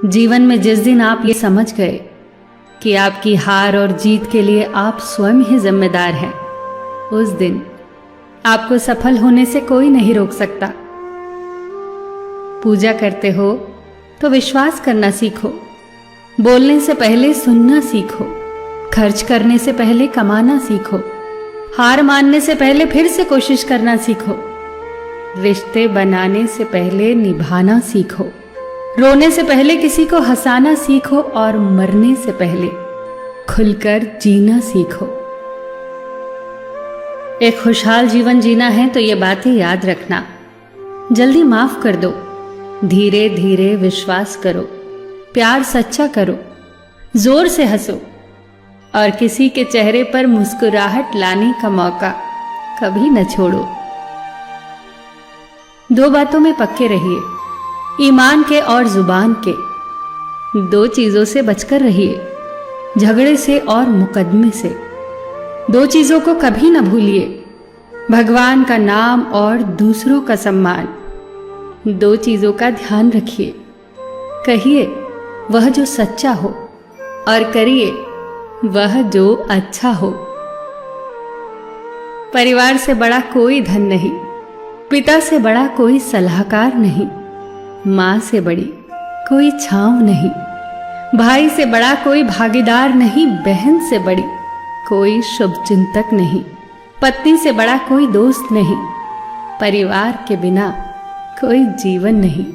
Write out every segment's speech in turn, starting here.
जीवन में जिस दिन आप ये समझ गए कि आपकी हार और जीत के लिए आप स्वयं ही जिम्मेदार हैं, उस दिन आपको सफल होने से कोई नहीं रोक सकता। पूजा करते हो तो विश्वास करना सीखो, बोलने से पहले सुनना सीखो, खर्च करने से पहले कमाना सीखो, हार मानने से पहले फिर से कोशिश करना सीखो, रिश्ते बनाने से पहले निभाना सीखो, रोने से पहले किसी को हंसाना सीखो और मरने से पहले खुलकर जीना सीखो। एक खुशहाल जीवन जीना है तो ये बातें याद रखना। जल्दी माफ कर दो, धीरे धीरे विश्वास करो, प्यार सच्चा करो, जोर से हंसो और किसी के चेहरे पर मुस्कुराहट लाने का मौका कभी न छोड़ो। दो बातों में पक्के रहिए, ईमान के और जुबान के। दो चीजों से बचकर रहिए, झगड़े से और मुकदमे से। दो चीजों को कभी न भूलिए, भगवान का नाम और दूसरों का सम्मान। दो चीजों का ध्यान रखिए, कहिए वह जो सच्चा हो और करिए वह जो अच्छा हो। परिवार से बड़ा कोई धन नहीं, पिता से बड़ा कोई सलाहकार नहीं, मां से बड़ी कोई छांव नहीं, भाई से बड़ा कोई भागीदार नहीं, बहन से बड़ी कोई शुभचिंतक नहीं, पत्नी से बड़ा कोई दोस्त नहीं, परिवार के बिना कोई जीवन नहीं।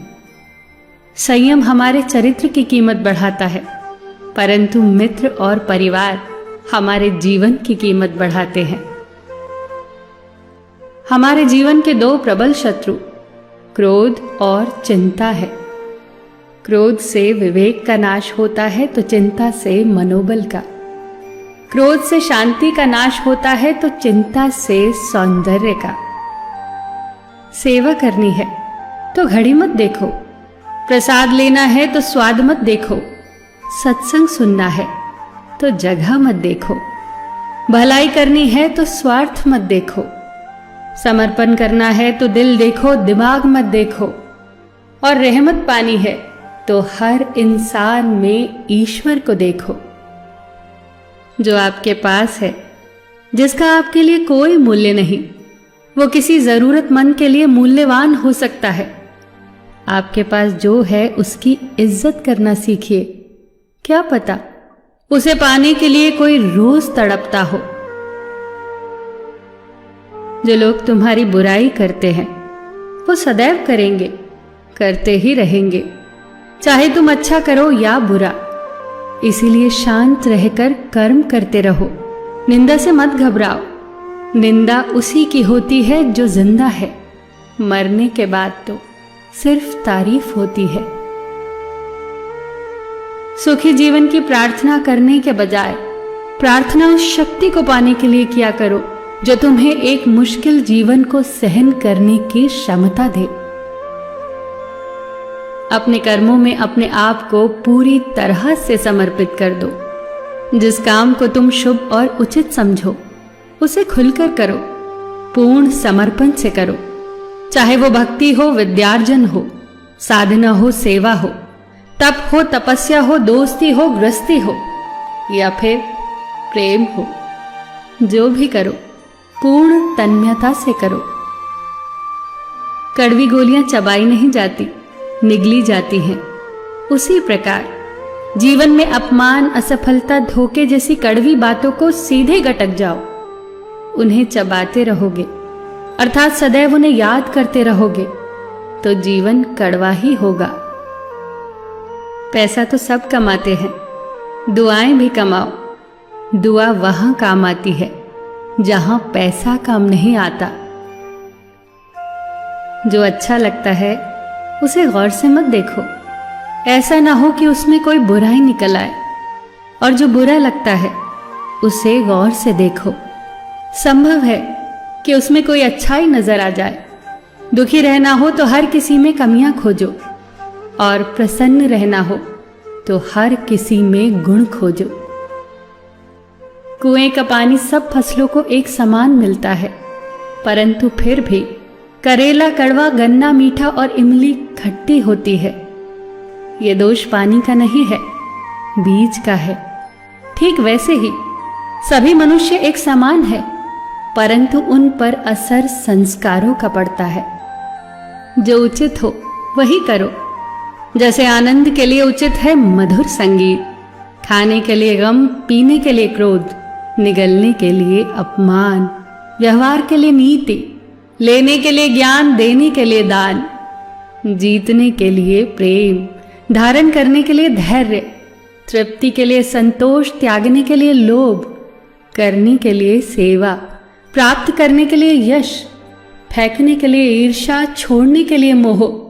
संयम हमारे चरित्र की कीमत बढ़ाता है, परंतु मित्र और परिवार हमारे जीवन की कीमत बढ़ाते हैं। हमारे जीवन के दो प्रबल शत्रु क्रोध और चिंता है। क्रोध से विवेक का नाश होता है तो चिंता से मनोबल का। क्रोध से शांति का नाश होता है तो चिंता से सौंदर्य का। सेवा करनी है तो घड़ी मत देखो, प्रसाद लेना है तो स्वाद मत देखो, सत्संग सुनना है तो जगह मत देखो, भलाई करनी है तो स्वार्थ मत देखो, समर्पण करना है तो दिल देखो, दिमाग मत देखो, और रहमत पानी है तो हर इंसान में ईश्वर को देखो। जो आपके पास है, जिसका आपके लिए कोई मूल्य नहीं, वो किसी जरूरतमंद के लिए मूल्यवान हो सकता है। आपके पास जो है उसकी इज्जत करना सीखिए, क्या पता उसे पाने के लिए कोई रोज तड़पता हो। जो लोग तुम्हारी बुराई करते हैं वो सदैव करेंगे, करते ही रहेंगे, चाहे तुम अच्छा करो या बुरा। इसीलिए शांत रहकर कर्म करते रहो, निंदा से मत घबराओ। निंदा उसी की होती है जो जिंदा है, मरने के बाद तो सिर्फ तारीफ होती है। सुखी जीवन की प्रार्थना करने के बजाय प्रार्थना उस शक्ति को पाने के लिए किया करो जो तुम्हें एक मुश्किल जीवन को सहन करने की क्षमता दे। अपने कर्मों में अपने आप को पूरी तरह से समर्पित कर दो। जिस काम को तुम शुभ और उचित समझो उसे खुलकर करो, पूर्ण समर्पण से करो। चाहे वो भक्ति हो, विद्यार्जन हो, साधना हो, सेवा हो, तप हो, तपस्या हो, दोस्ती हो, गृहस्थी हो या फिर प्रेम हो, जो भी करो पूर्ण तन्मयता से करो। कड़वी गोलियां चबाई नहीं जाती, निगली जाती हैं। उसी प्रकार जीवन में अपमान, असफलता, धोखे जैसी कड़वी बातों को सीधे गटक जाओ। उन्हें चबाते रहोगे, अर्थात सदैव उन्हें याद करते रहोगे, तो जीवन कड़वा ही होगा। पैसा तो सब कमाते हैं, दुआएं भी कमाओ। दुआ वहां काम आती है जहां पैसा काम नहीं आता। जो अच्छा लगता है उसे गौर से मत देखो, ऐसा ना हो कि उसमें कोई बुराई निकल आए, और जो बुरा लगता है उसे गौर से देखो। संभव है कि उसमें कोई अच्छाई नजर आ जाए। दुखी रहना हो तो हर किसी में कमियां खोजो, और प्रसन्न रहना हो तो हर किसी में गुण खोजो। कुएं का पानी सब फसलों को एक समान मिलता है, परंतु फिर भी करेला कड़वा, गन्ना मीठा और इमली खट्टी होती है। ये दोष पानी का नहीं है, बीज का है। ठीक वैसे ही सभी मनुष्य एक समान है, परंतु उन पर असर संस्कारों का पड़ता है। जो उचित हो वही करो। जैसे आनंद के लिए उचित है मधुर संगीत, खाने के लिए गम, पीने के लिए क्रोध, निगलने के लिए अपमान, व्यवहार के लिए नीति, लेने के लिए ज्ञान, देने के लिए दान, जीतने के लिए प्रेम, धारण करने के लिए धैर्य, तृप्ति के लिए संतोष, त्यागने के लिए लोभ, करने के लिए सेवा, प्राप्त करने के लिए यश, फेंकने के लिए ईर्ष्या, छोड़ने के लिए मोह,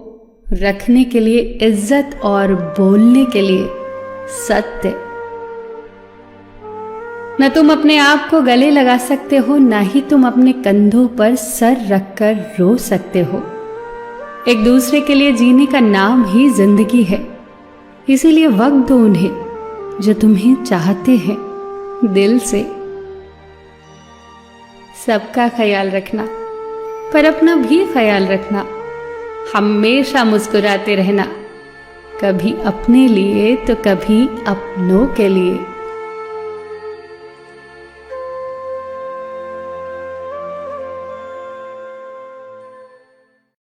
रखने के लिए इज्जत और बोलने के लिए सत्य। न तुम अपने आप को गले लगा सकते हो, न ही तुम अपने कंधों पर सर रखकर रो सकते हो। एक दूसरे के लिए जीने का नाम ही जिंदगी है। इसीलिए वक्त दो उन्हें जो तुम्हें चाहते हैं दिल से। सबका ख्याल रखना, पर अपना भी ख्याल रखना। हमेशा मुस्कुराते रहना, कभी अपने लिए तो कभी अपनों के लिए।